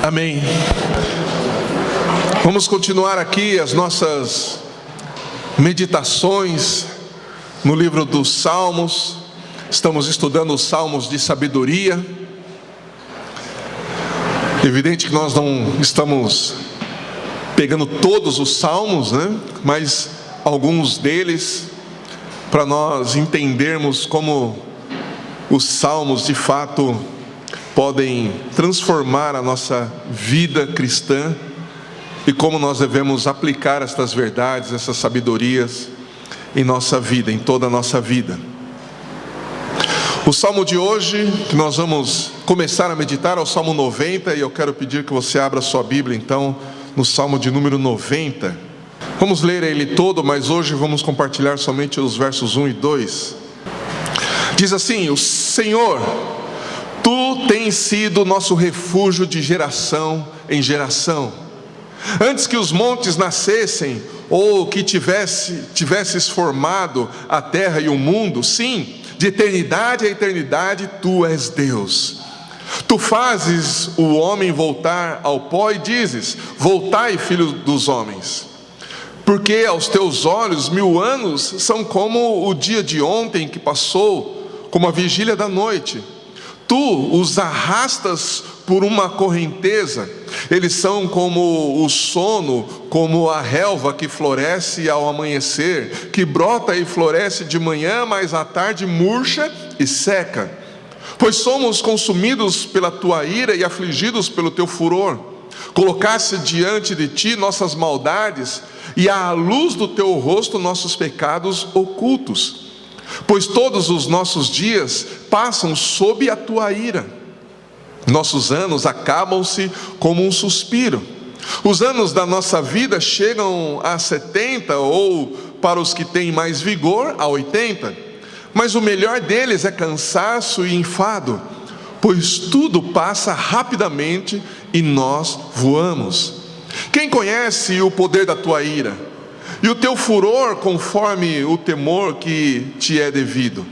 Amém. Vamos continuar aqui as nossas meditações no livro dos Salmos. Estamos estudando os Salmos de sabedoria. Evidente que nós não estamos pegando todos os Salmos, né? Mas alguns deles, para nós entendermos como os Salmos de fato podem transformar a nossa vida cristã e como nós devemos aplicar estas verdades, essas sabedorias em nossa vida, em toda a nossa vida. O Salmo de hoje, que nós vamos começar a meditar, é o Salmo 90, e eu quero pedir que você abra sua Bíblia então no Salmo de número 90. Vamos ler ele todo, mas hoje vamos compartilhar somente os versos 1 e 2. Diz assim: o Senhor, Tu tens sido nosso refúgio de geração em geração. Antes que os montes nascessem, ou que tivesses formado a terra e o mundo, sim, de eternidade a eternidade, Tu és Deus. Tu fazes o homem voltar ao pó e dizes: voltai, filho dos homens. Porque aos Teus olhos 1000 anos são como o dia de ontem que passou, como a vigília da noite. Tu os arrastas por uma correnteza, eles são como o sono, como a relva que floresce ao amanhecer, que brota e floresce de manhã, mas à tarde murcha e seca. Pois somos consumidos pela Tua ira e afligidos pelo Teu furor. Colocaste diante de Ti nossas maldades, e à luz do Teu rosto nossos pecados ocultos. Pois todos os nossos dias passam sob a Tua ira. Nossos anos acabam-se como um suspiro. Os anos da nossa vida chegam a 70, ou para os que têm mais vigor, a 80. Mas o melhor deles é cansaço e enfado, pois tudo passa rapidamente e nós voamos. Quem conhece o poder da Tua ira? E o Teu furor conforme o temor que Te é devido.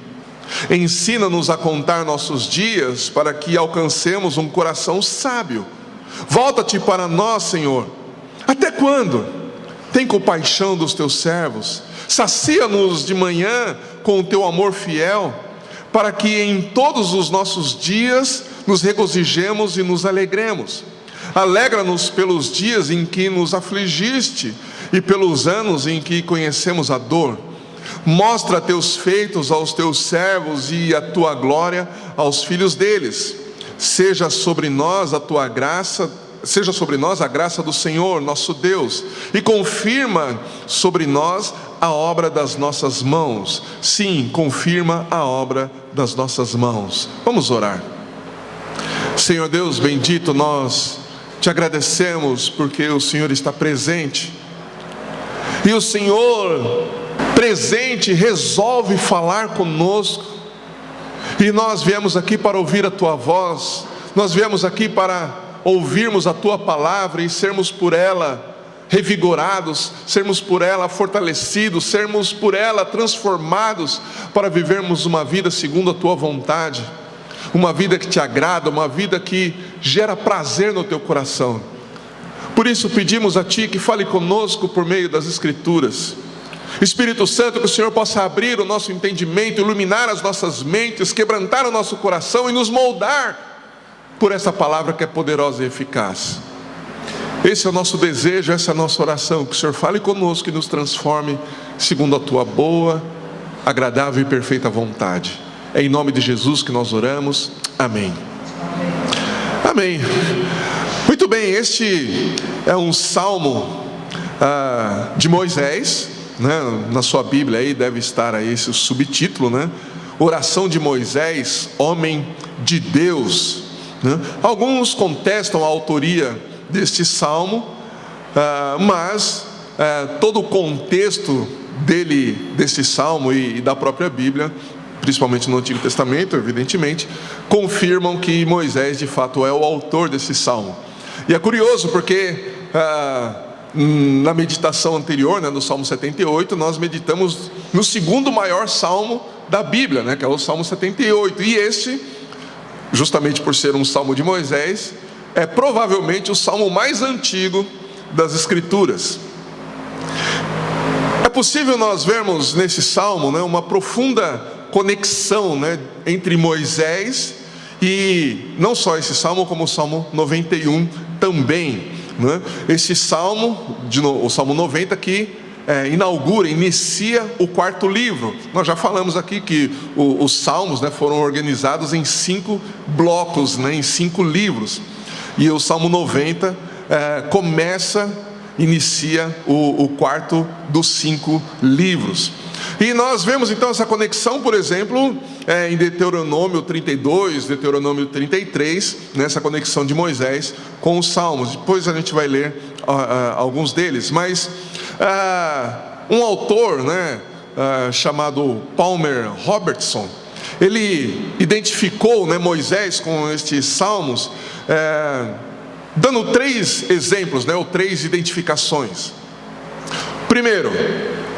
Ensina-nos a contar nossos dias, para que alcancemos um coração sábio. Volta-te para nós, Senhor. Até quando? Tem compaixão dos Teus servos. Sacia-nos de manhã com o Teu amor fiel, para que em todos os nossos dias nos regozijemos e nos alegremos. Alegra-nos pelos dias em que nos afligiste e pelos anos em que conhecemos a dor. Mostra Teus feitos aos Teus servos e a Tua glória aos filhos deles. Seja sobre nós a Tua graça, seja sobre nós a graça do Senhor, nosso Deus, e confirma sobre nós a obra das nossas mãos. Sim, confirma a obra das nossas mãos. Vamos orar. Senhor Deus bendito, nós Te agradecemos porque o Senhor está presente. E o Senhor presente resolve falar conosco. E nós viemos aqui para ouvir a Tua voz. Nós viemos aqui para ouvirmos a Tua palavra e sermos por ela revigorados, sermos por ela fortalecidos, sermos por ela transformados para vivermos uma vida segundo a Tua vontade. Uma vida que Te agrada, uma vida que gera prazer no Teu coração. Por isso pedimos a Ti que fale conosco por meio das Escrituras. Espírito Santo, que o Senhor possa abrir o nosso entendimento, iluminar as nossas mentes, quebrantar o nosso coração e nos moldar por essa palavra que é poderosa e eficaz. Esse é o nosso desejo, essa é a nossa oração, que o Senhor fale conosco e nos transforme segundo a Tua boa, agradável e perfeita vontade. É em nome de Jesus que nós oramos. Amém. Amém. Muito bem, este é um salmo de Moisés, né? Na sua Bíblia aí deve estar aí esse subtítulo, né? Oração de Moisés, homem de Deus, né? Alguns contestam a autoria deste salmo, mas todo o contexto desse salmo e da própria Bíblia, principalmente no Antigo Testamento, evidentemente, confirmam que Moisés de fato é o autor desse salmo. E é curioso porque na meditação anterior, né, no Salmo 78, nós meditamos no segundo maior salmo da Bíblia, né, que é o Salmo 78. E este, justamente por ser um salmo de Moisés, é provavelmente o salmo mais antigo das Escrituras. É possível nós vermos nesse salmo, né, uma profunda conexão, né, entre Moisés e não só esse salmo, como o Salmo 91 também, né? Esse salmo, o Salmo 90, que inicia o quarto livro. Nós já falamos aqui que os salmos, né, foram organizados em 5 blocos, né, em 5 livros. E o Salmo 90 inicia o quarto dos 5 livros. E nós vemos então essa conexão, por exemplo, em Deuteronômio 32, Deuteronômio 33, nessa conexão de Moisés com os salmos. Depois a gente vai ler alguns deles, mas um autor, né, chamado Palmer Robertson, ele identificou, né, Moisés com estes salmos, dando 3 exemplos, né, ou 3 identificações. Primeiro,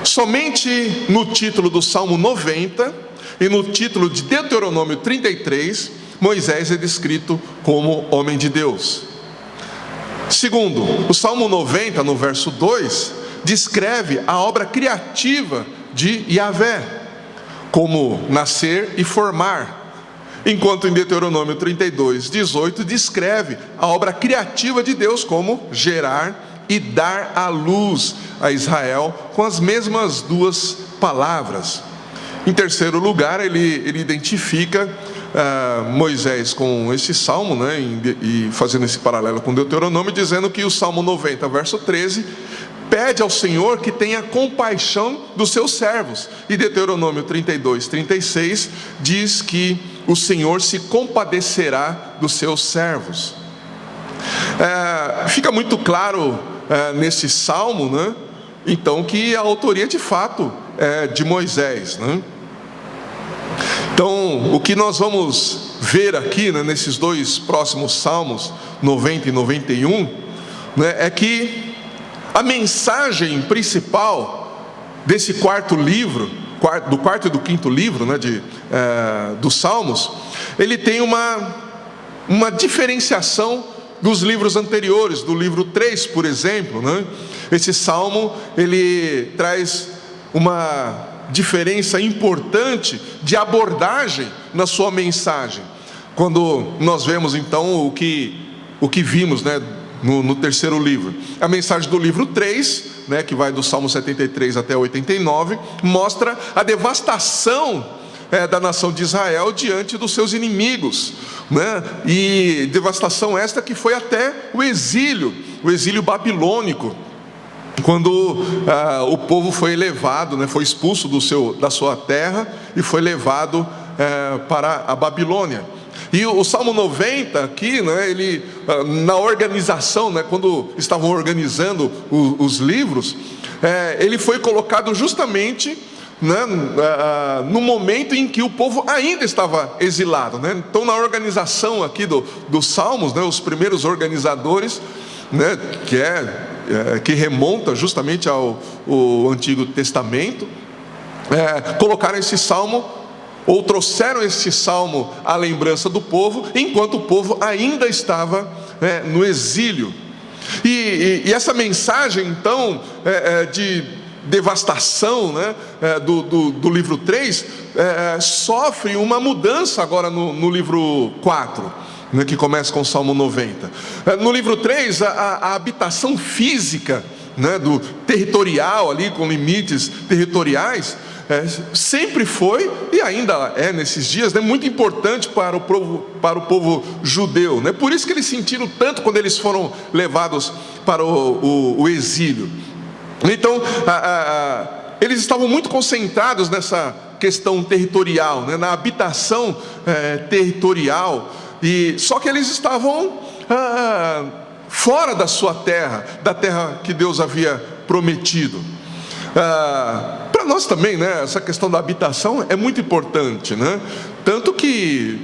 somente no título do Salmo 90 e no título de Deuteronômio 33, Moisés é descrito como homem de Deus. Segundo, o Salmo 90, no verso 2, descreve a obra criativa de Yahvé, como nascer e formar. Enquanto em Deuteronômio 32, 18, descreve a obra criativa de Deus como gerar e dar à luz a Israel, com as mesmas 2 palavras. Em terceiro lugar, ele identifica Moisés com esse salmo, né, e fazendo esse paralelo com Deuteronômio, dizendo que o Salmo 90, verso 13, pede ao Senhor que tenha compaixão dos seus servos. E Deuteronômio 32, 36 diz que o Senhor se compadecerá dos seus servos. Fica muito claro nesse salmo, né, então, que a autoria de fato é de Moisés, né? Então, o que nós vamos ver aqui, né, nesses 2 próximos salmos, 90 e 91, né, é que a mensagem principal desse quarto livro, do quarto e do quinto livro, né, dos Salmos, ele tem uma diferenciação dos livros anteriores, do livro 3, por exemplo, né? Esse salmo, ele traz uma diferença importante de abordagem na sua mensagem. Quando nós vemos então o que vimos, né, no terceiro livro, a mensagem do livro 3, né, que vai do Salmo 73 até 89, mostra a devastação da nação de Israel diante dos seus inimigos, né? E devastação esta que foi até o exílio babilônico, quando o povo foi levado, né, foi expulso da sua terra e foi levado para a Babilônia. E o Salmo 90 aqui, né, ele, na organização, né, quando estavam organizando os livros, ele foi colocado justamente, né, no momento em que o povo ainda estava exilado, né? Então, na organização aqui dos Salmos, né, os primeiros organizadores, né, que remonta justamente ao Antigo Testamento, colocaram esse salmo, ou trouxeram esse salmo à lembrança do povo, enquanto o povo ainda estava no exílio. E essa mensagem então de devastação, né, do livro 3, sofre uma mudança agora no livro 4, né, que começa com o Salmo 90. No livro 3, a habitação física, né, do territorial ali, com limites territoriais, sempre foi e ainda é nesses dias, né, muito importante para o povo judeu, né? Por isso que eles sentiram tanto quando eles foram levados para o exílio. Então, eles estavam muito concentrados nessa questão territorial, né, na habitação territorial, só que eles estavam fora da sua terra, da terra que Deus havia prometido. Para nós também, né, essa questão da habitação é muito importante, né? Tanto que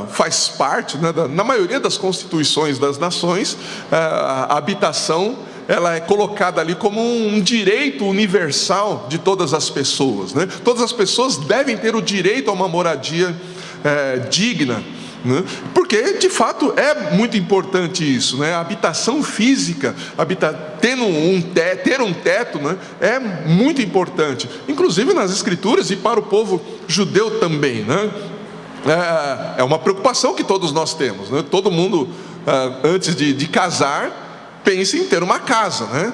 faz parte, né, na maioria das constituições das nações, a habitação ela é colocada ali como um direito universal de todas as pessoas, né? Todas as pessoas devem ter o direito a uma moradia digna, né? Porque de fato é muito importante isso, né? A habitação física, ter um teto, né? É muito importante, inclusive nas Escrituras e para o povo judeu também, né? É uma preocupação que todos nós temos, né? Todo mundo, antes de casar, pensa em ter uma casa, né?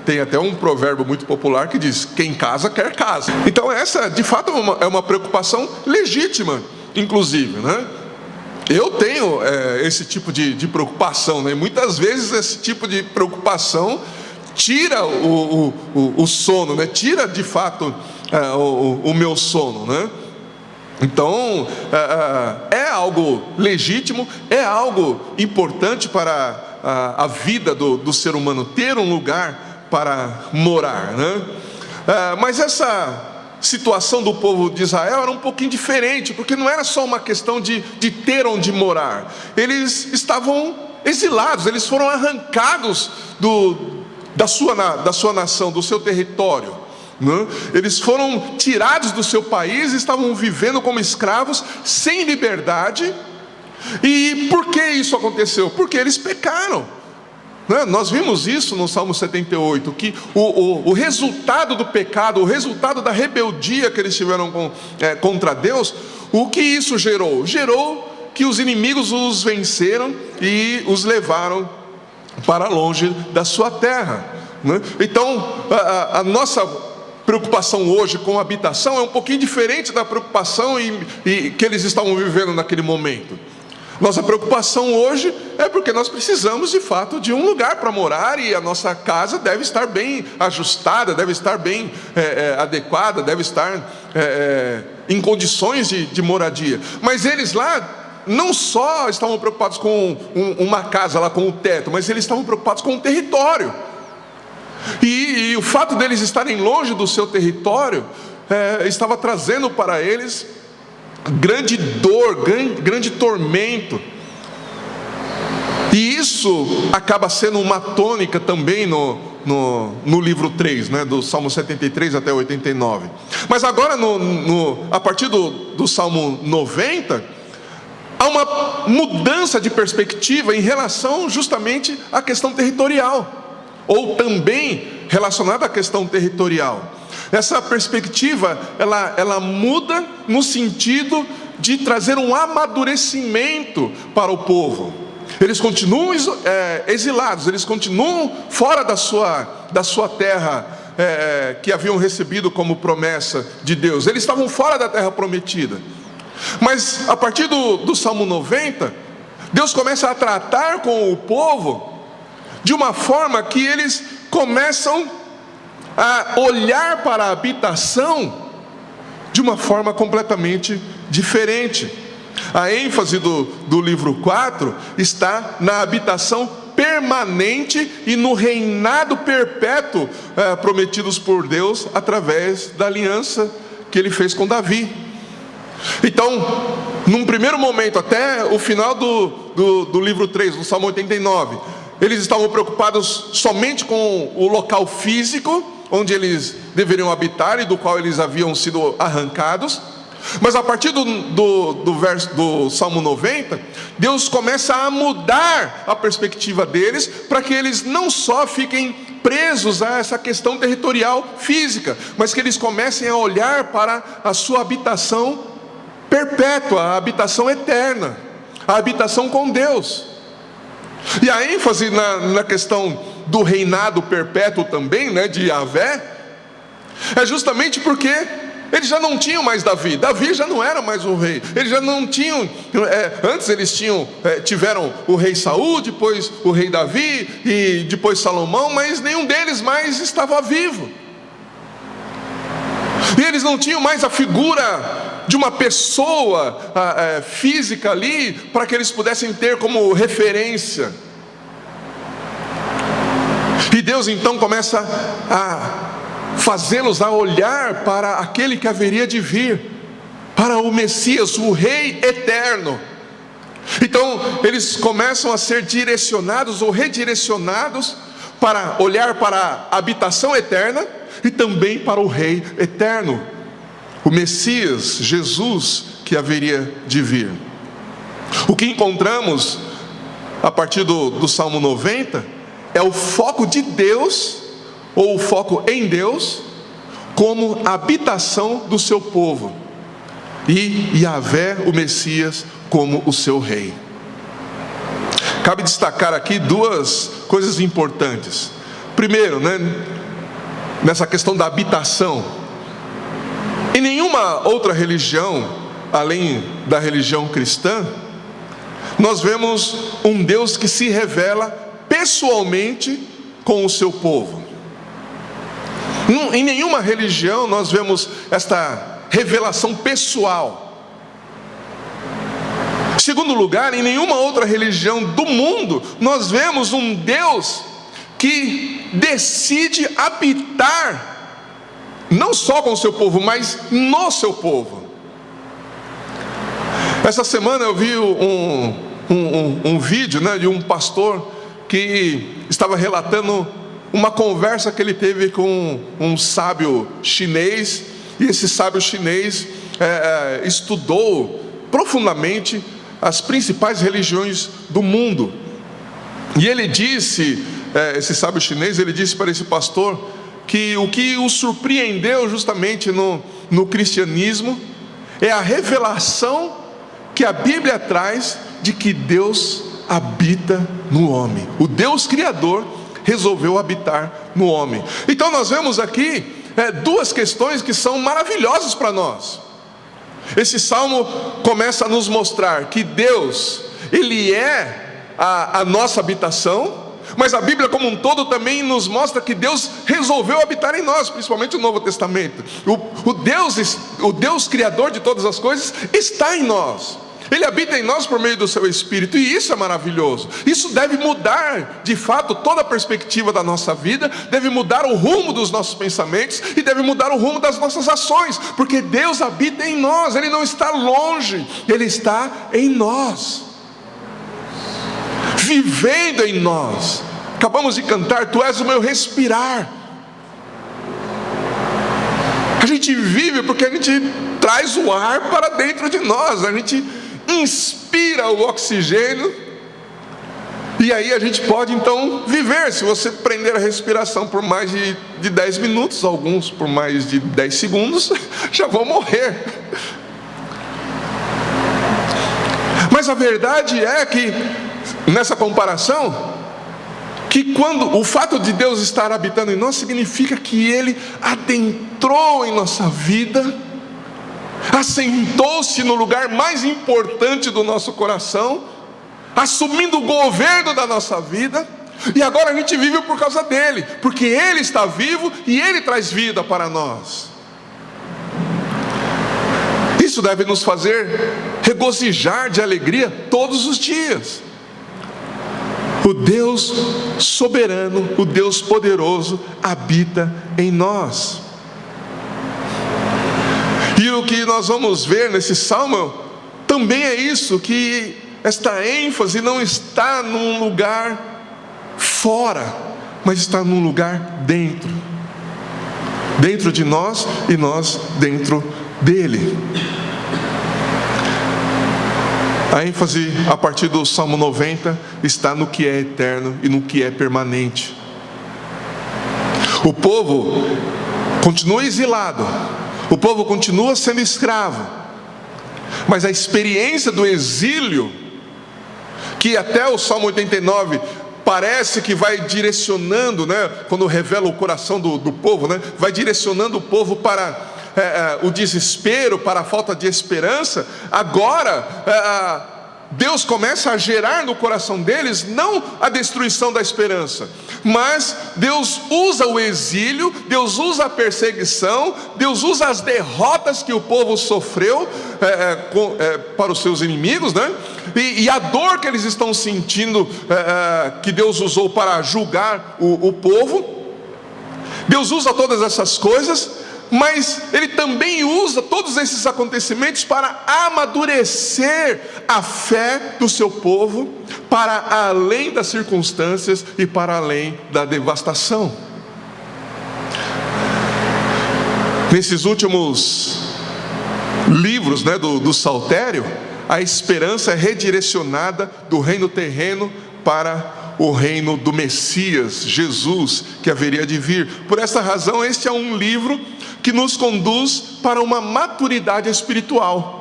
Tem até um provérbio muito popular que diz: quem casa quer casa. Então essa de fato é uma preocupação legítima, inclusive, né? Eu tenho esse tipo de preocupação, né? Muitas vezes esse tipo de preocupação tira o sono, né? Tira de fato o meu sono, né? Então é algo legítimo, é algo importante para a vida do ser humano, ter um lugar para morar, né? Mas essa situação do povo de Israel era um pouquinho diferente, porque não era só uma questão de ter onde morar. Eles estavam exilados, eles foram arrancados da sua nação, do seu território, né? Eles foram tirados do seu país, estavam vivendo como escravos, sem liberdade. E por que isso aconteceu? Porque eles pecaram, né? Nós vimos isso no Salmo 78, que o resultado do pecado, o resultado da rebeldia que eles tiveram contra Deus, o que isso gerou? Gerou que os inimigos os venceram e os levaram para longe da sua terra, né? Então a nossa preocupação hoje com a habitação é um pouquinho diferente da preocupação que eles estavam vivendo naquele momento. Nossa preocupação hoje é porque nós precisamos de fato de um lugar para morar, e a nossa casa deve estar bem ajustada, deve estar bem adequada, deve estar em condições de moradia. Mas eles lá não só estavam preocupados com uma casa lá, com o teto, mas eles estavam preocupados com o território. E o fato deles estarem longe do seu território estava trazendo para eles grande dor, grande tormento. E isso acaba sendo uma tônica também no livro 3, né, do Salmo 73 até 89. Mas agora, a partir do Salmo 90, há uma mudança de perspectiva em relação justamente à questão territorial, ou também relacionada à questão territorial. Essa perspectiva, ela muda no sentido de trazer um amadurecimento para o povo. Eles continuam exilados, eles continuam fora da sua terra, que haviam recebido como promessa de Deus. Eles estavam fora da terra prometida. Mas a partir do Salmo 90, Deus começa a tratar com o povo de uma forma que eles começam a olhar para a habitação de uma forma completamente diferente. A ênfase do livro 4 está na habitação permanente e no reinado perpétuo prometidos por Deus através da aliança que Ele fez com Davi. Então, num primeiro momento, até o final do livro 3, no Salmo 89, eles estavam preocupados somente com o local físico onde eles deveriam habitar e do qual eles haviam sido arrancados. Mas a partir do Salmo 90, Deus começa a mudar a perspectiva deles, para que eles não só fiquem presos a essa questão territorial física, mas que eles comecem a olhar para a sua habitação perpétua, a habitação eterna, a habitação com Deus. E a ênfase na questão do reinado perpétuo também, né, de Yahvé, é justamente porque eles já não tinham mais Davi. Davi já não era mais o rei. Eles já não tinham. Antes eles tiveram o rei Saul, depois o rei Davi e depois Salomão, mas nenhum deles mais estava vivo. E eles não tinham mais a figura de uma pessoa física ali para que eles pudessem ter como referência. E Deus então começa a fazê-los a olhar para aquele que haveria de vir, para o Messias, o Rei eterno. Então eles começam a ser direcionados ou redirecionados para olhar para a habitação eterna e também para o Rei eterno, o Messias, Jesus, que haveria de vir. O que encontramos a partir do Salmo 90 é o foco de Deus, ou o foco em Deus, como habitação do seu povo, e Yahvé, o Messias, como o seu rei. Cabe destacar aqui duas coisas importantes. Primeiro, nessa questão da habitação, em nenhuma outra religião, além da religião cristã, nós vemos um Deus que se revela pessoalmente com o seu povo. Em nenhuma religião nós vemos esta revelação pessoal. Em segundo lugar, em nenhuma outra religião do mundo nós vemos um Deus que decide habitar não só com o seu povo, mas no seu povo. Essa semana eu vi um vídeo, de um pastor que estava relatando uma conversa que ele teve com um sábio chinês, e esse sábio chinês estudou profundamente as principais religiões do mundo. E ele disse, esse sábio chinês, ele disse para esse pastor que o que o surpreendeu justamente no cristianismo é a revelação que a Bíblia traz de que Deus habita no homem. O Deus Criador resolveu habitar no homem. Então nós vemos aqui duas questões que são maravilhosas para nós. Esse salmo começa a nos mostrar que Deus, Ele é a nossa habitação, mas a Bíblia como um todo também nos mostra que Deus resolveu habitar em nós, principalmente no Novo Testamento. O Deus Criador de todas as coisas está em nós. Ele habita em nós por meio do seu Espírito, e isso é maravilhoso. Isso deve mudar, de fato, toda a perspectiva da nossa vida, deve mudar o rumo dos nossos pensamentos, e deve mudar o rumo das nossas ações, porque Deus habita em nós, Ele não está longe, Ele está em nós, vivendo em nós. Acabamos de cantar, Tu és o meu respirar. A gente vive porque a gente traz o ar para dentro de nós, a gente inspira o oxigênio, e aí a gente pode então viver. Se você prender a respiração por mais de 10 minutos, alguns por mais de 10 segundos, já vão morrer. Mas a verdade é que, nessa comparação, que quando o fato de Deus estar habitando em nós, significa que Ele adentrou em nossa vida, assentou-se no lugar mais importante do nosso coração, assumindo o governo da nossa vida, e agora a gente vive por causa dEle, porque Ele está vivo e Ele traz vida para nós. Isso deve nos fazer regozijar de alegria todos os dias. O Deus soberano, o Deus poderoso habita em nós. E o que nós vamos ver nesse salmo também é isso, que esta ênfase não está num lugar fora, mas está num lugar dentro de nós e nós dentro dele. A ênfase a partir do Salmo 90 está no que é eterno e no que é permanente. O povo continua exilado, o povo continua sendo escravo, mas a experiência do exílio, que até o Salmo 89 parece que vai direcionando, quando revela o coração do povo, vai direcionando o povo para o desespero, para a falta de esperança. Agora Deus começa a gerar no coração deles não a destruição da esperança, mas Deus usa o exílio, Deus usa a perseguição, Deus usa as derrotas que o povo sofreu para os seus inimigos, e a dor que eles estão sentindo, que Deus usou para julgar o povo. Deus usa todas essas coisas, mas Ele também usa todos esses acontecimentos para amadurecer a fé do seu povo, para além das circunstâncias e para além da devastação. Nesses últimos livros do Saltério, a esperança é redirecionada do reino terreno para o reino do Messias, Jesus, que haveria de vir. Por essa razão, este é um livro que nos conduz para uma maturidade espiritual.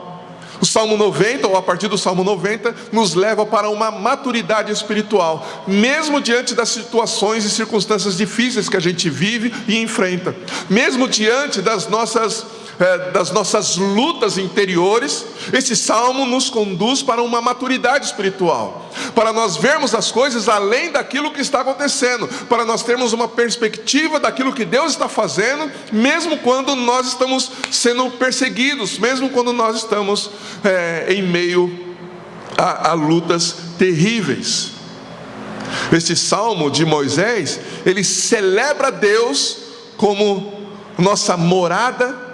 O Salmo 90, ou a partir do Salmo 90, nos leva para uma maturidade espiritual, mesmo diante das situações e circunstâncias difíceis que a gente vive e enfrenta, mesmo diante das nossas lutas interiores. Esse Salmo nos conduz para uma maturidade espiritual, para nós vermos as coisas além daquilo que está acontecendo, para nós termos uma perspectiva daquilo que Deus está fazendo, mesmo quando nós estamos sendo perseguidos, mesmo quando nós estamos em meio a lutas terríveis. Este Salmo de Moisés, ele celebra Deus como nossa morada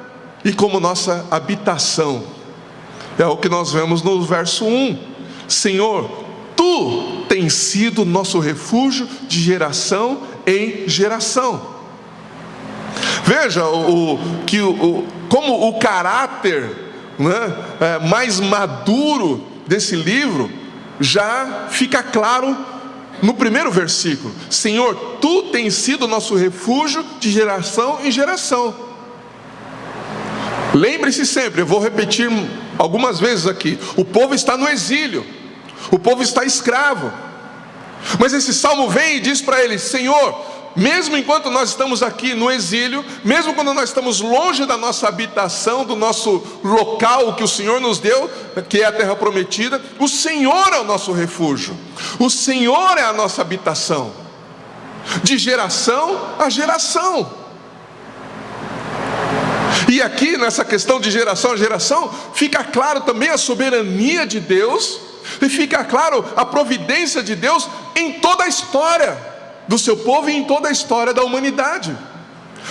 e como nossa habitação. É o que nós vemos no verso 1. Senhor, Tu tens sido nosso refúgio de geração em geração. Veja como o caráter, né, mais maduro desse livro já fica claro no primeiro versículo. Senhor, Tu tens sido nosso refúgio de geração em geração. Lembre-se sempre, eu vou repetir algumas vezes aqui, o povo está no exílio, o povo está escravo, mas esse salmo vem e diz para eles: Senhor, mesmo enquanto nós estamos aqui no exílio, mesmo quando nós estamos longe da nossa habitação, do nosso local que o Senhor nos deu, que é a terra prometida, o Senhor é o nosso refúgio, o Senhor é a nossa habitação, de geração a geração. E aqui nessa questão de geração a geração, fica claro também a soberania de Deus, e fica claro a providência de Deus em toda a história do seu povo e em toda a história da humanidade.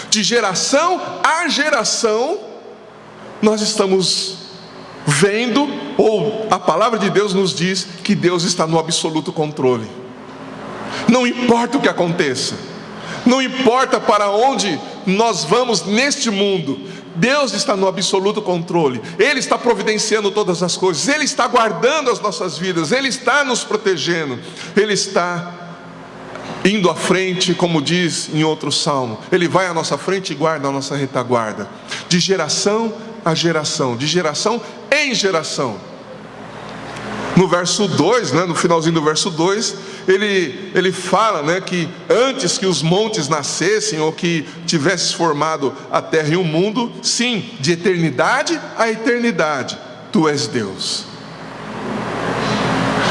De geração a geração, nós estamos vendo, ou a palavra de Deus nos diz que Deus está no absoluto controle. Não importa o que aconteça, não importa para onde nós vamos neste mundo, Deus está no absoluto controle. Ele está providenciando todas as coisas, Ele está guardando as nossas vidas, Ele está nos protegendo, Ele está indo à frente, como diz em outro salmo. Ele vai à nossa frente e guarda a nossa retaguarda, de geração a geração, de geração em geração. No verso 2, no finalzinho do verso 2, ele fala, que antes que os montes nascessem, ou que tivesse formado a terra e o mundo, sim, de eternidade a eternidade, Tu és Deus.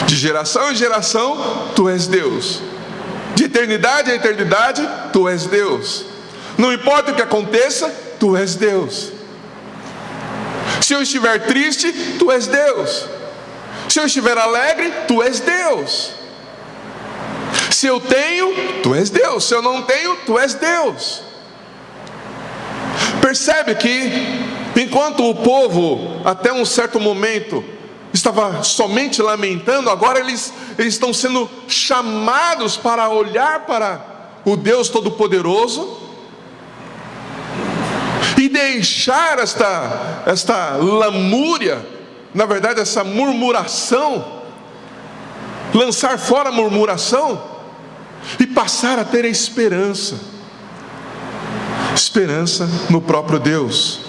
De geração em geração, Tu és Deus. De eternidade a eternidade, Tu és Deus. Não importa o que aconteça, Tu és Deus. Se eu estiver triste, Tu és Deus. Se eu estiver alegre, Tu és Deus. Se eu tenho, Tu és Deus. Se eu não tenho, Tu és Deus. Percebe que enquanto o povo até um certo momento estava somente lamentando, agora eles estão sendo chamados para olhar para o Deus Todo-Poderoso e deixar esta lamúria, na verdade essa murmuração, lançar fora a murmuração e passar a ter a esperança no próprio Deus.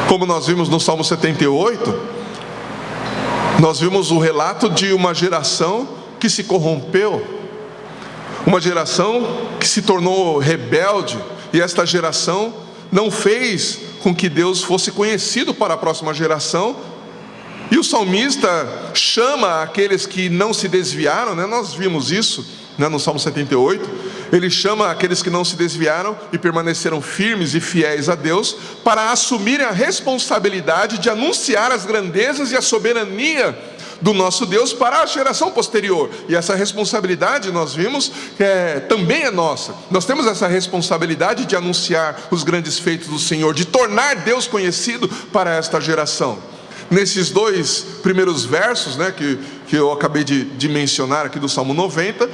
Como nós vimos no Salmo 78, nós vimos o relato de uma geração que se corrompeu, uma geração que se tornou rebelde, e esta geração não fez com que Deus fosse conhecido para a próxima geração. E o salmista chama aqueles que não se desviaram, nós vimos isso no Salmo 78, ele chama aqueles que não se desviaram e permaneceram firmes e fiéis a Deus, para assumirem a responsabilidade de anunciar as grandezas e a soberania do nosso Deus para a geração posterior. E essa responsabilidade, nós vimos, também é nossa. Nós temos essa responsabilidade de anunciar os grandes feitos do Senhor, de tornar Deus conhecido para esta geração. Nesses dois primeiros versos, que eu acabei de mencionar aqui do Salmo 90,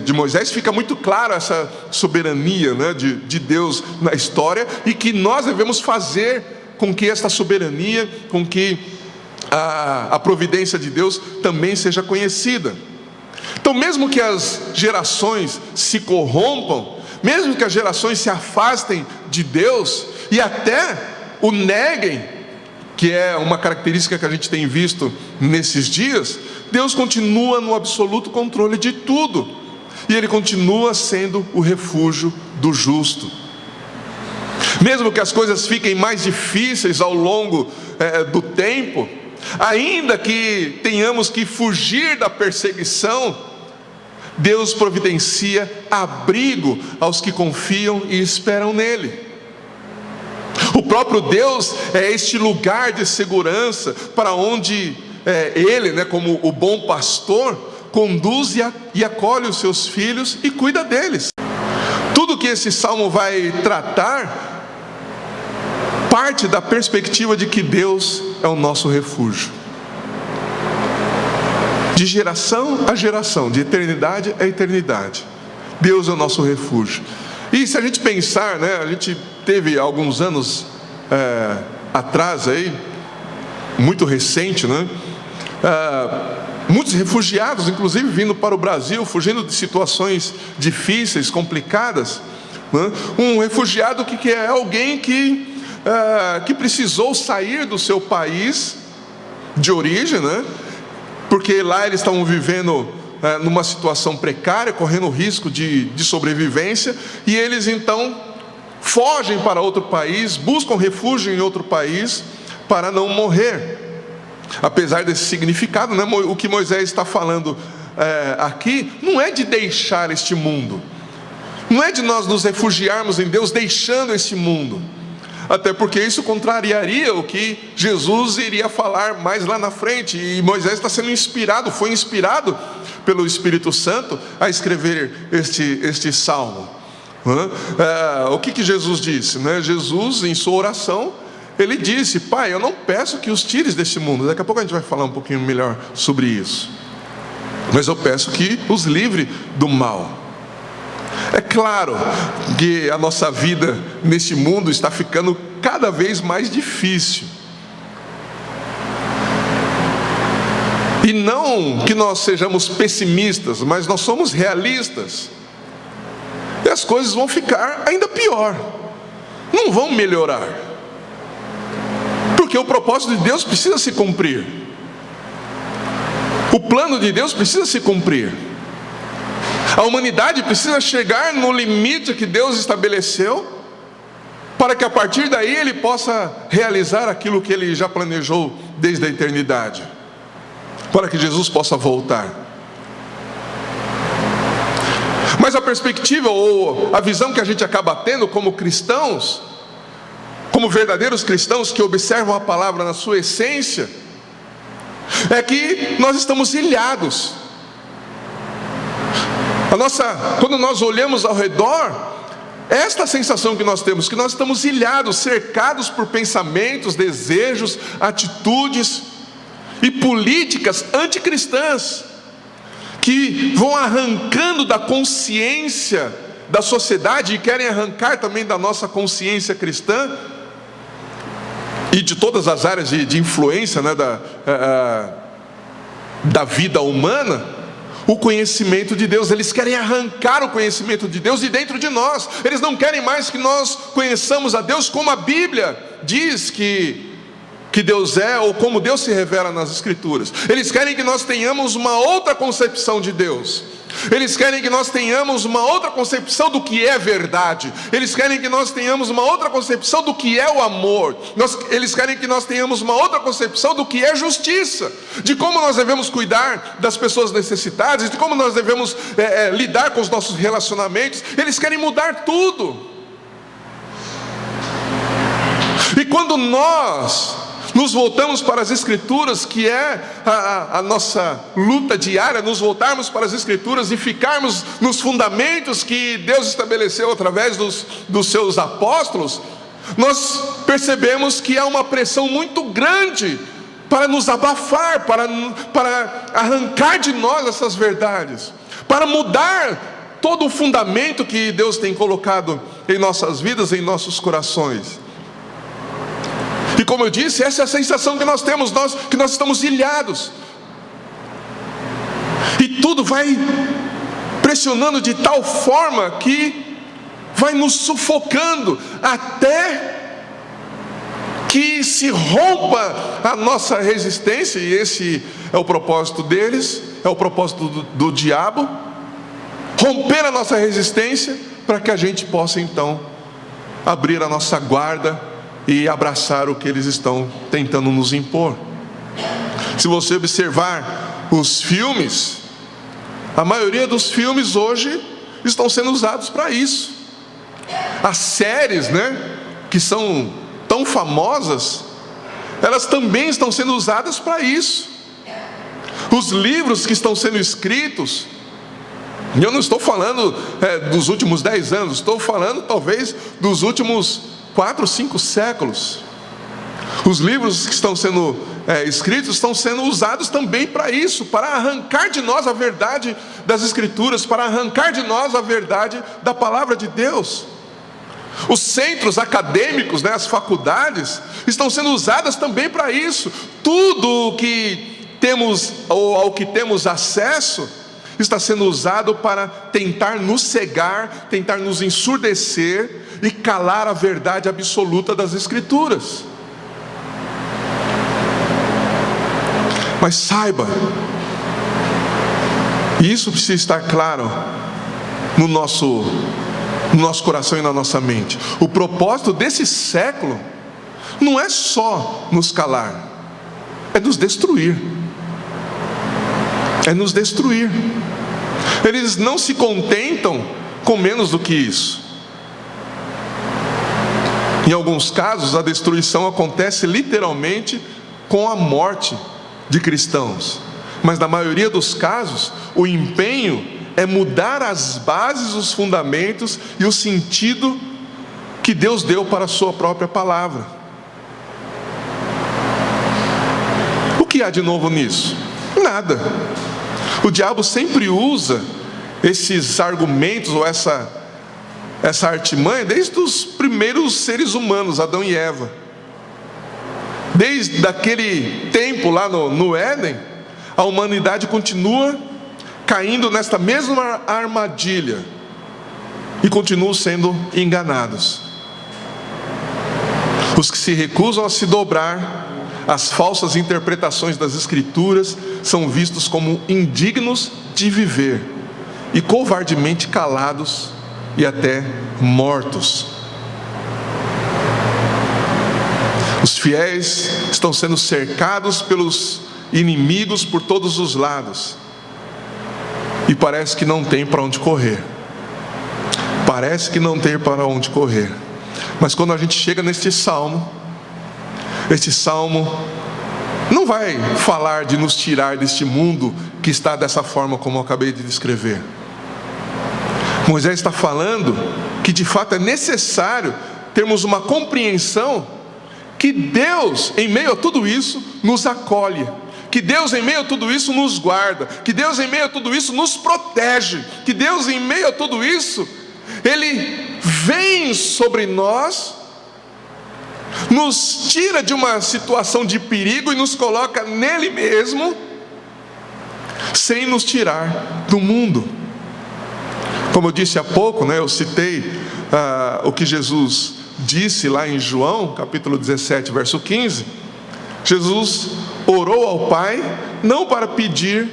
de Moisés, fica muito claro essa soberania, de Deus na história, e que nós devemos fazer com que esta soberania, com que a providência de Deus também seja conhecida. Então, mesmo que as gerações se corrompam, mesmo que as gerações se afastem de Deus e até o neguem, que é uma característica que a gente tem visto nesses dias, Deus continua no absoluto controle de tudo, e Ele continua sendo o refúgio do justo. Mesmo que as coisas fiquem mais difíceis ao longo do tempo, ainda que tenhamos que fugir da perseguição, Deus providencia abrigo aos que confiam e esperam nele. O próprio Deus é este lugar de segurança para onde Ele, como o bom pastor, conduz e acolhe os seus filhos e cuida deles. Tudo que esse salmo vai tratar parte da perspectiva de que Deus é o nosso refúgio. De geração a geração, de eternidade a eternidade, Deus é o nosso refúgio. E se a gente pensar, a gente teve alguns anos atrás, muito recente, muitos refugiados, inclusive vindo para o Brasil, fugindo de situações difíceis, complicadas. Um refugiado que é alguém que precisou sair do seu país de origem, porque lá eles estavam vivendo numa situação precária, correndo risco de sobrevivência, e eles então fogem para outro país, buscam refúgio em outro país para não morrer. Apesar desse significado, o que Moisés está falando aqui não é de deixar este mundo, não é de nós nos refugiarmos em Deus deixando este mundo, até porque isso contrariaria o que Jesus iria falar mais lá na frente. E Moisés está sendo inspirado, foi inspirado pelo Espírito Santo a escrever este salmo. O que Jesus disse? Jesus, em sua oração, ele disse: Pai, eu não peço que os tires deste mundo. Daqui a pouco a gente vai falar um pouquinho melhor sobre isso, mas eu peço que os livre do mal. É claro que a nossa vida neste mundo está ficando cada vez mais difícil. E não que nós sejamos pessimistas, mas nós somos realistas. E as coisas vão ficar ainda pior, não vão melhorar, porque o propósito de Deus precisa se cumprir, o plano de Deus precisa se cumprir. A humanidade precisa chegar no limite que Deus estabeleceu, para que a partir daí Ele possa realizar aquilo que Ele já planejou desde a eternidade, para que Jesus possa voltar. Mas a perspectiva ou a visão que a gente acaba tendo como cristãos, como verdadeiros cristãos que observam a palavra na sua essência, é que nós estamos ilhados. Quando nós olhamos ao redor, esta sensação que nós temos, que nós estamos ilhados, cercados por pensamentos, desejos, atitudes e políticas anticristãs, que vão arrancando da consciência da sociedade e querem arrancar também da nossa consciência cristã e de todas as áreas de influência da vida humana, o conhecimento de Deus. Eles querem arrancar o conhecimento de Deus de dentro de nós. Eles não querem mais que nós conheçamos a Deus como a Bíblia diz que Deus é, ou como Deus se revela nas Escrituras. Eles querem que nós tenhamos uma outra concepção de Deus. Eles querem que nós tenhamos uma outra concepção do que é verdade. Eles querem que nós tenhamos uma outra concepção do que é o amor. Eles querem que nós tenhamos uma outra concepção do que é justiça, de como nós devemos cuidar das pessoas necessitadas, de como nós devemos lidar com os nossos relacionamentos. Eles querem mudar tudo. E quando nós nos voltamos para as Escrituras, que é a nossa luta diária, nos voltarmos para as Escrituras e ficarmos nos fundamentos que Deus estabeleceu através dos seus apóstolos, nós percebemos que há uma pressão muito grande para nos abafar, para arrancar de nós essas verdades, para mudar todo o fundamento que Deus tem colocado em nossas vidas, em nossos corações. E como eu disse, essa é a sensação que nós temos, que nós estamos ilhados. E tudo vai pressionando de tal forma que vai nos sufocando até que se rompa a nossa resistência. E esse é o propósito deles, é o propósito do diabo, romper a nossa resistência, para que a gente possa então abrir a nossa guarda e abraçar o que eles estão tentando nos impor. Se você observar os filmes, a maioria dos filmes hoje estão sendo usados para isso. As séries, que são tão famosas, elas também estão sendo usadas para isso. Os livros que estão sendo escritos, e eu não estou falando dos últimos 10 anos, estou falando talvez dos últimos 4, 5 séculos. Os livros que estão sendo escritos estão sendo usados também para isso, para arrancar de nós a verdade das Escrituras, para arrancar de nós a verdade da palavra de Deus. Os centros acadêmicos, as faculdades, estão sendo usadas também para isso. Tudo o que temos, ou ao que temos acesso, está sendo usado para tentar nos cegar, tentar nos ensurdecer e calar a verdade absoluta das Escrituras. Mas saiba, e isso precisa estar claro no nosso coração e na nossa mente, o propósito desse século não é só nos calar, é nos destruir. É nos destruir. Eles não se contentam com menos do que isso. Em alguns casos, a destruição acontece literalmente com a morte de cristãos. Mas na maioria dos casos, o empenho é mudar as bases, os fundamentos e o sentido que Deus deu para a sua própria palavra. O que há de novo nisso? Nada. O diabo sempre usa esses argumentos ou essa artimanha desde os primeiros seres humanos, Adão e Eva. Desde aquele tempo lá no Éden, a humanidade continua caindo nesta mesma armadilha e continuam sendo enganados. Os que se recusam a se dobrar às falsas interpretações das Escrituras são vistos como indignos de viver e covardemente calados e até mortos. Os fiéis estão sendo cercados pelos inimigos por todos os lados e parece que não tem para onde correr. Parece que não tem para onde correr. Mas quando a gente chega neste salmo, este salmo não vai falar de nos tirar deste mundo que está dessa forma como eu acabei de descrever. Moisés está falando que de fato é necessário termos uma compreensão que Deus, em meio a tudo isso, nos acolhe, que Deus, em meio a tudo isso, nos guarda, que Deus, em meio a tudo isso, nos protege, que Deus, em meio a tudo isso, Ele vem sobre nós, nos tira de uma situação de perigo e nos coloca nele mesmo, sem nos tirar do mundo. Como eu disse há pouco, eu citei o que Jesus disse lá em João, capítulo 17, verso 15. Jesus orou ao Pai, não para pedir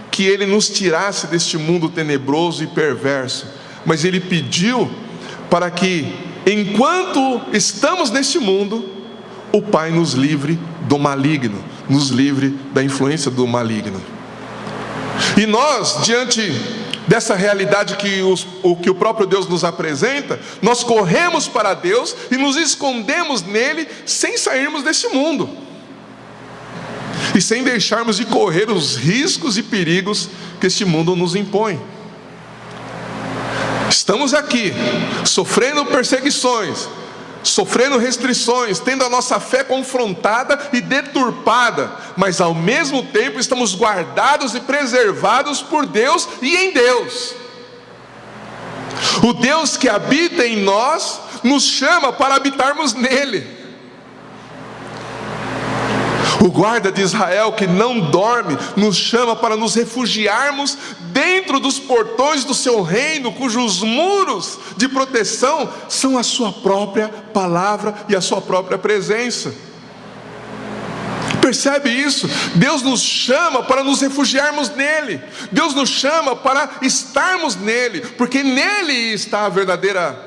que Ele nos tirasse deste mundo tenebroso e perverso, mas Ele pediu para que, enquanto estamos neste mundo, o Pai nos livre do maligno, nos livre da influência do maligno. E nós, diante dessa realidade que o próprio Deus nos apresenta, nós corremos para Deus e nos escondemos nele sem sairmos deste mundo e sem deixarmos de correr os riscos e perigos que este mundo nos impõe. Estamos aqui, sofrendo perseguições, sofrendo restrições, tendo a nossa fé confrontada e deturpada, mas ao mesmo tempo estamos guardados e preservados por Deus e em Deus. O Deus que habita em nós nos chama para habitarmos nele. O guarda de Israel que não dorme nos chama para nos refugiarmos dentro dos portões do seu reino, cujos muros de proteção são a sua própria palavra e a sua própria presença. Percebe isso? Deus nos chama para nos refugiarmos nele. Deus nos chama para estarmos nele, porque nele está a verdadeira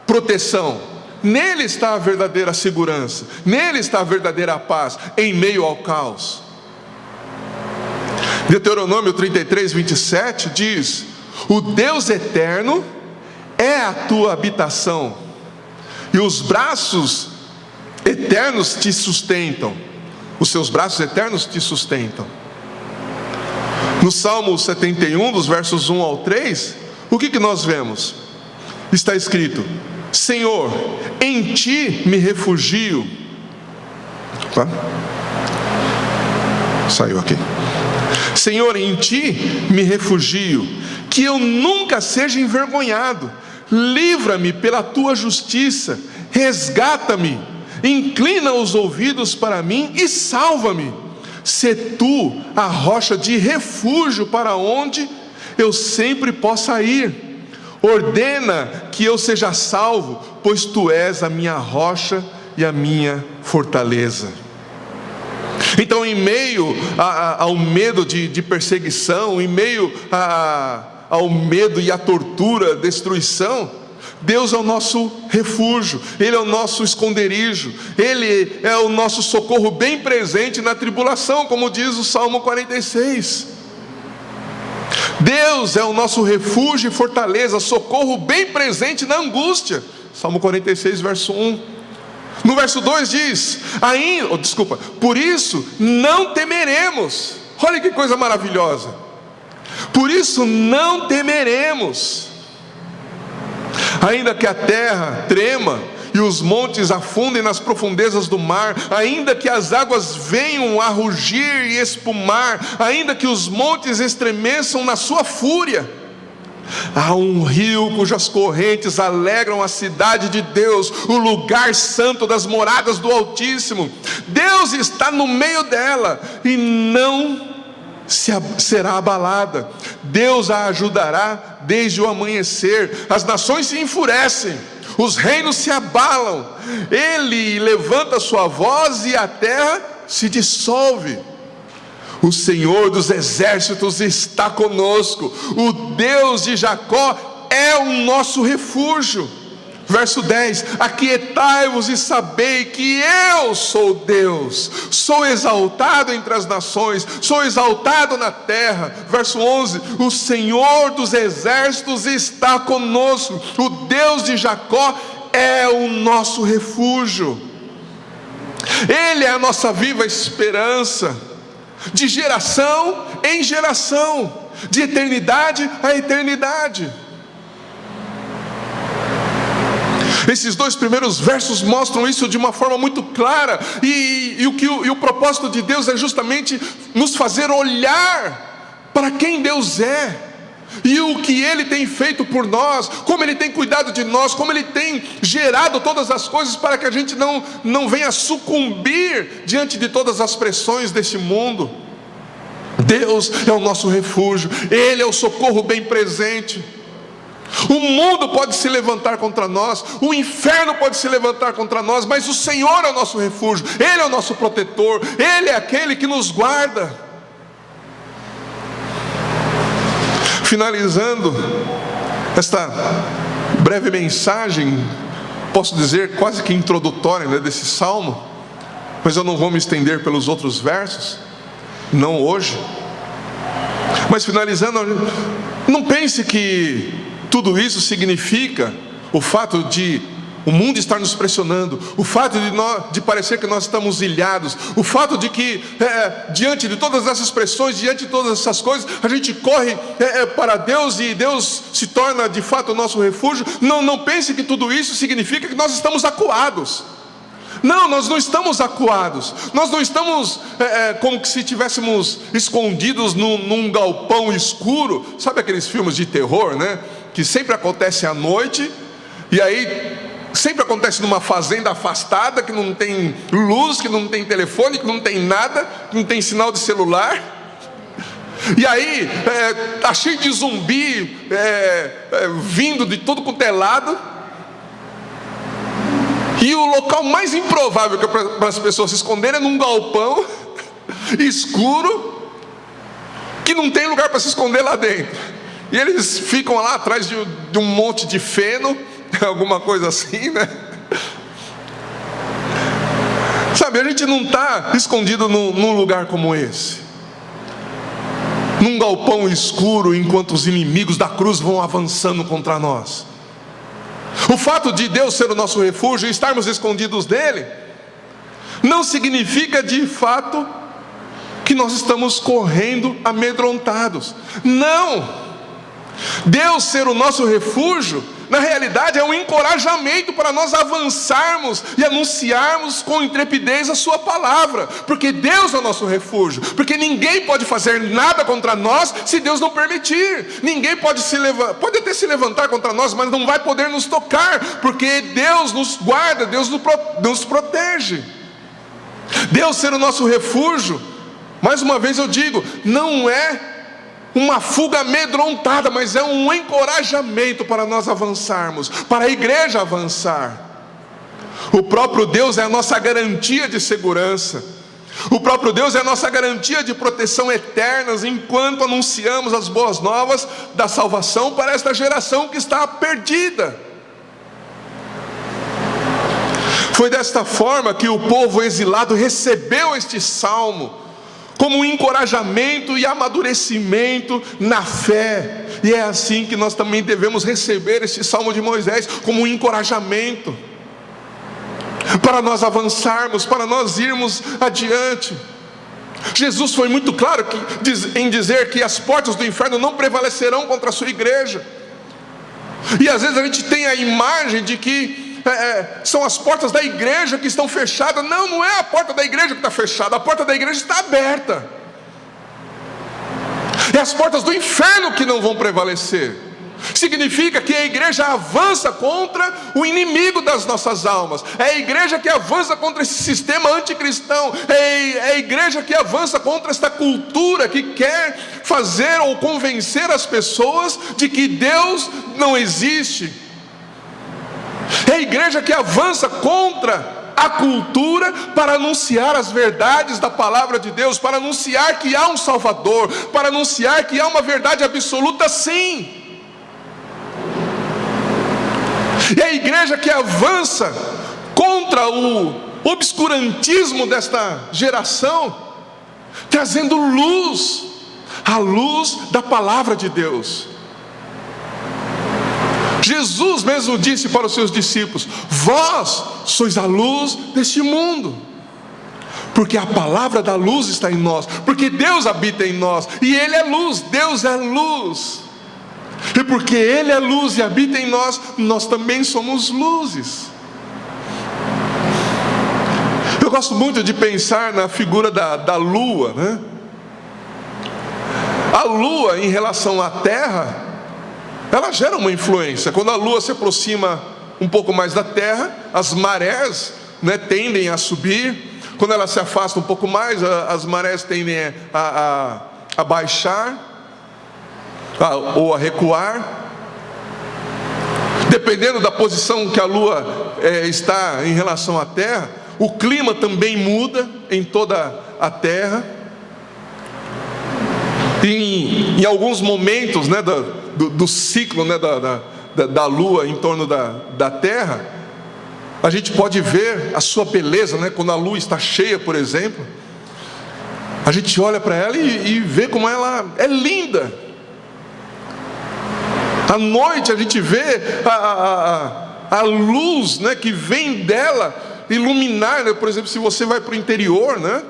proteção. Nele está a verdadeira segurança. Nele está a verdadeira paz, em meio ao caos. Deuteronômio 33, 27 diz: o Deus eterno é a tua habitação, e os braços eternos te sustentam. Os seus braços eternos te sustentam. No Salmo 71, dos versos 1 ao 3, o que nós vemos? Está escrito: Senhor, em ti me refugio. Saiu aqui. Senhor, em ti me refugio, que eu nunca seja envergonhado. Livra-me pela tua justiça, resgata-me, inclina os ouvidos para mim e salva-me. Sê tu a rocha de refúgio para onde eu sempre possa ir. Ordena que eu seja salvo, pois tu és a minha rocha e a minha fortaleza. Então, em meio ao medo de perseguição, em meio ao medo e à tortura, destruição, Deus é o nosso refúgio, Ele é o nosso esconderijo, Ele é o nosso socorro bem presente na tribulação, como diz o Salmo 46. Deus é o nosso refúgio e fortaleza, socorro bem presente na angústia. Salmo 46, verso 1. No verso 2 diz: por isso não temeremos. Olha que coisa maravilhosa. Por isso não temeremos, ainda que a terra trema e os montes afundem nas profundezas do mar, ainda que as águas venham a rugir e espumar, ainda que os montes estremeçam na sua fúria. Há um rio cujas correntes alegram a cidade de Deus, o lugar santo das moradas do Altíssimo. Deus está no meio dela e não será abalada. Deus a ajudará desde o amanhecer. As nações se enfurecem, os reinos se abalam. Ele levanta sua voz e a terra se dissolve. O Senhor dos exércitos está conosco. O Deus de Jacó é o nosso refúgio. Verso 10: aquietai-vos e sabei que eu sou Deus, sou exaltado entre as nações, sou exaltado na terra. Verso 11: o Senhor dos exércitos está conosco, o Deus de Jacó é o nosso refúgio. Ele é a nossa viva esperança, de geração em geração, de eternidade a eternidade. Esses dois primeiros versos mostram isso de uma forma muito clara, e o propósito de Deus é justamente nos fazer olhar para quem Deus é, e o que Ele tem feito por nós, como Ele tem cuidado de nós, como Ele tem gerado todas as coisas para que a gente não venha sucumbir diante de todas as pressões desse mundo. Deus é o nosso refúgio, Ele é o socorro bem presente. O mundo pode se levantar contra nós, o inferno pode se levantar contra nós, mas o Senhor é o nosso refúgio, Ele é o nosso protetor, Ele é aquele que nos guarda. Finalizando esta breve mensagem, posso dizer quase que introdutória, né, desse salmo, mas eu não vou me estender pelos outros versos, não hoje. Mas finalizando, não pense que tudo isso significa o fato de o mundo estar nos pressionando, o fato de parecer que nós estamos ilhados, o fato de que diante de todas essas pressões, diante de todas essas coisas, a gente corre para Deus e Deus se torna de fato o nosso refúgio. Não pense que tudo isso significa que nós estamos acuados. Não, nós não estamos acuados, nós não estamos como que se estivéssemos escondidos num galpão escuro. Sabe aqueles filmes de terror, né? Que sempre acontece à noite, e aí sempre acontece numa fazenda afastada, que não tem luz, que não tem telefone, que não tem nada, que não tem sinal de celular. E aí tá cheio de zumbi vindo de todo quanto é lado. E o local mais improvável para as pessoas se esconderem é num galpão escuro, que não tem lugar para se esconder lá dentro. E eles ficam lá atrás de um monte de feno, alguma coisa assim, né? Sabe, a gente não está escondido num lugar como esse, num galpão escuro, enquanto os inimigos da cruz vão avançando contra nós. O fato de Deus ser o nosso refúgio e estarmos escondidos nele, não significa de fato que nós estamos correndo amedrontados. Não! Deus ser o nosso refúgio, na realidade é um encorajamento para nós avançarmos e anunciarmos com intrepidez a sua palavra, porque Deus é o nosso refúgio, porque ninguém pode fazer nada contra nós se Deus não permitir. Ninguém pode pode até se levantar contra nós, mas não vai poder nos tocar, porque Deus nos guarda, Deus nos protege. Deus ser o nosso refúgio, mais uma vez eu digo, não é uma fuga amedrontada, mas é um encorajamento para nós avançarmos, para a igreja avançar. O próprio Deus é a nossa garantia de segurança. O próprio Deus é a nossa garantia de proteção eterna, enquanto anunciamos as boas novas da salvação para esta geração que está perdida. Foi desta forma que o povo exilado recebeu este salmo, como um encorajamento e amadurecimento na fé. E é assim que nós também devemos receber esse salmo de Moisés, como um encorajamento para nós avançarmos, para nós irmos adiante. Jesus foi muito claro em dizer que as portas do inferno não prevalecerão contra a sua igreja. E às vezes a gente tem a imagem de que são as portas da igreja que estão fechadas. Não, não é a porta da igreja que está fechada, a porta da igreja está aberta. É as portas do inferno que não vão prevalecer. Significa que a igreja avança contra o inimigo das nossas almas. É a igreja que avança contra esse sistema anticristão. É a igreja que avança contra esta cultura que quer fazer ou convencer as pessoas de que Deus não existe. É a igreja que avança contra a cultura para anunciar as verdades da palavra de Deus, para anunciar que há um Salvador, para anunciar que há uma verdade absoluta, sim. É a igreja que avança contra o obscurantismo desta geração, trazendo luz, a luz da palavra de Deus. Jesus mesmo disse para os seus discípulos: vós sois a luz deste mundo, porque a palavra da luz está em nós, porque Deus habita em nós, e Ele é luz, Deus é luz, e porque Ele é luz e habita em nós, nós também somos luzes. Eu gosto muito de pensar na figura da lua, né? A lua em relação à terra, ela gera uma influência. Quando a lua se aproxima um pouco mais da terra, as marés, né, tendem a subir. Quando ela se afasta um pouco mais, as marés tendem a baixar ou a recuar. Dependendo da posição que a lua está em relação à terra, o clima também muda em toda a terra. Em alguns momentos, né, do ciclo, né, da lua em torno da terra, a gente pode ver a sua beleza, né? Quando a lua está cheia, por exemplo, a gente olha para ela e vê como ela é linda. À noite a gente vê a luz, né, que vem dela iluminar, né? Por exemplo, se você vai para o interior, né?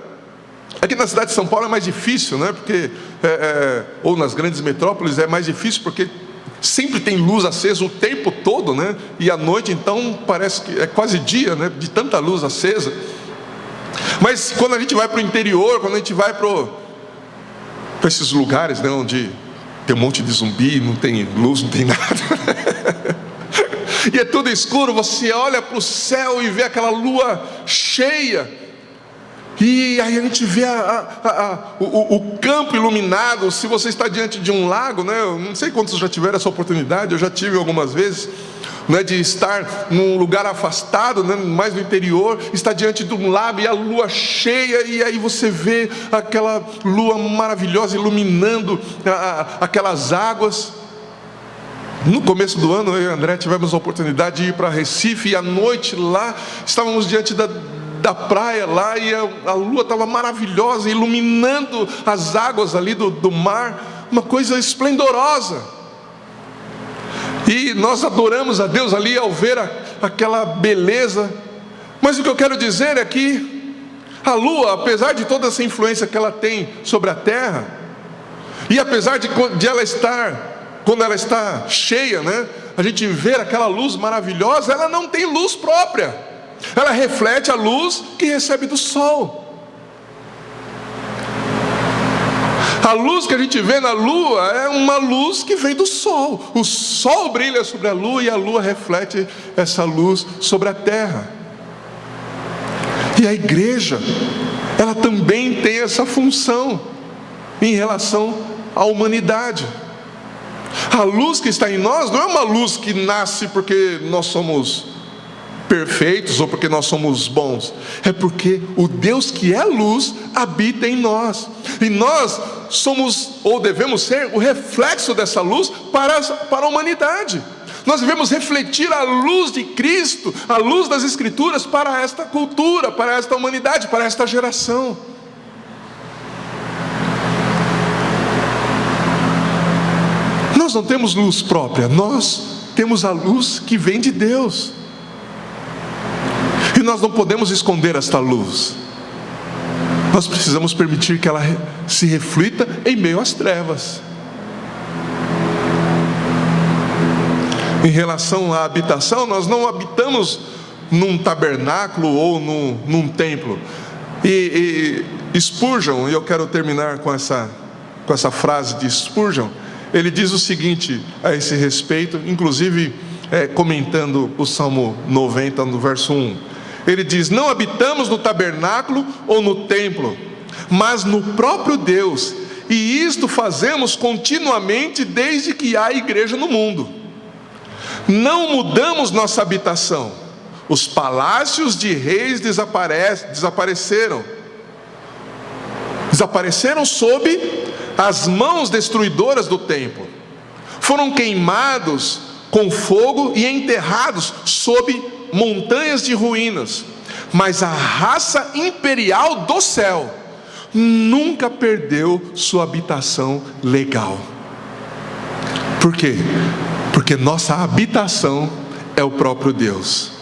Aqui na cidade de São Paulo é mais difícil, né? Porque, ou nas grandes metrópoles é mais difícil, porque sempre tem luz acesa o tempo todo, né? E à noite então parece que é quase dia, né? De tanta luz acesa. Mas quando a gente vai para o interior, quando a gente vai para esses lugares, né, onde tem um monte de zumbi, não tem luz, não tem nada, e é tudo escuro, você olha para o céu e vê aquela lua cheia, e aí a gente vê o campo iluminado. Se você está diante de um lago, né? Eu não sei quantos já tiveram essa oportunidade, eu já tive algumas vezes, né, de estar num lugar afastado, né, mais no interior, estar diante de um lago e a lua cheia, e aí você vê aquela lua maravilhosa iluminando aquelas águas. No começo do ano, eu e o André tivemos a oportunidade de ir para Recife, e à noite lá, estávamos diante da praia lá, e a lua estava maravilhosa, iluminando as águas ali do mar, uma coisa esplendorosa. E nós adoramos a Deus ali ao ver aquela beleza. Mas o que eu quero dizer é que a lua, apesar de toda essa influência que ela tem sobre a terra, e apesar de ela estar, quando ela está cheia, né, a gente ver aquela luz maravilhosa, ela não tem luz própria. Ela reflete a luz que recebe do sol. A luz que a gente vê na lua é uma luz que vem do sol. O sol brilha sobre a lua e a lua reflete essa luz sobre a terra. E a igreja, ela também tem essa função em relação à humanidade. A luz que está em nós não é uma luz que nasce porque nós somos perfeitos ou porque nós somos bons, é porque o Deus que é luz habita em nós, e nós somos, ou devemos ser, o reflexo dessa luz para a humanidade. Nós devemos refletir a luz de Cristo, a luz das Escrituras, para esta cultura, para esta humanidade, para esta geração. Nós não temos luz própria, nós temos a luz que vem de Deus. E nós não podemos esconder esta luz. Nós precisamos permitir que ela se reflita em meio às trevas. Em relação à habitação, nós não habitamos num tabernáculo ou num templo. E Spurgeon, e eu quero terminar com essa frase de Spurgeon, ele diz o seguinte a esse respeito, inclusive comentando o Salmo 90, no verso 1. Ele diz: não habitamos no tabernáculo ou no templo, mas no próprio Deus, e isto fazemos continuamente desde que há igreja no mundo. Não mudamos nossa habitação. Os palácios de reis desapareceram sob as mãos destruidoras do templo. Foram queimados com fogo e enterrados sob montanhas de ruínas. Mas a raça imperial do céu nunca perdeu sua habitação legal. Por quê? Porque nossa habitação é o próprio Deus.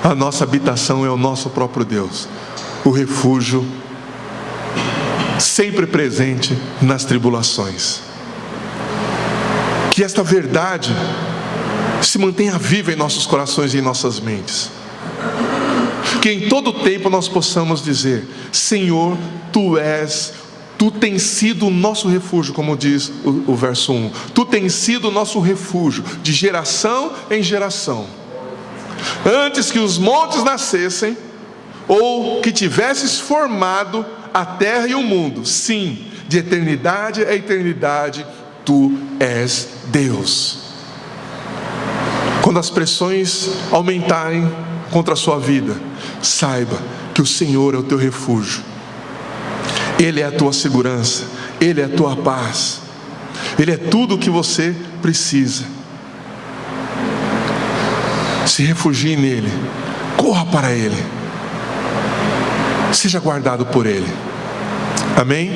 A nossa habitação é o nosso próprio Deus, o refúgio sempre presente nas tribulações. Que esta verdade se mantenha viva em nossos corações e em nossas mentes. Que em todo tempo nós possamos dizer: Senhor, Tu tens sido o nosso refúgio, como diz o verso 1. Tu tens sido o nosso refúgio, de geração em geração. Antes que os montes nascessem, ou que tivesses formado a terra e o mundo, sim, de eternidade a eternidade, Tu és Deus. Quando as pressões aumentarem contra a sua vida, saiba que o Senhor é o teu refúgio. Ele é a tua segurança, Ele é a tua paz, Ele é tudo o que você precisa. Se refugie nele, corra para Ele, seja guardado por Ele. Amém?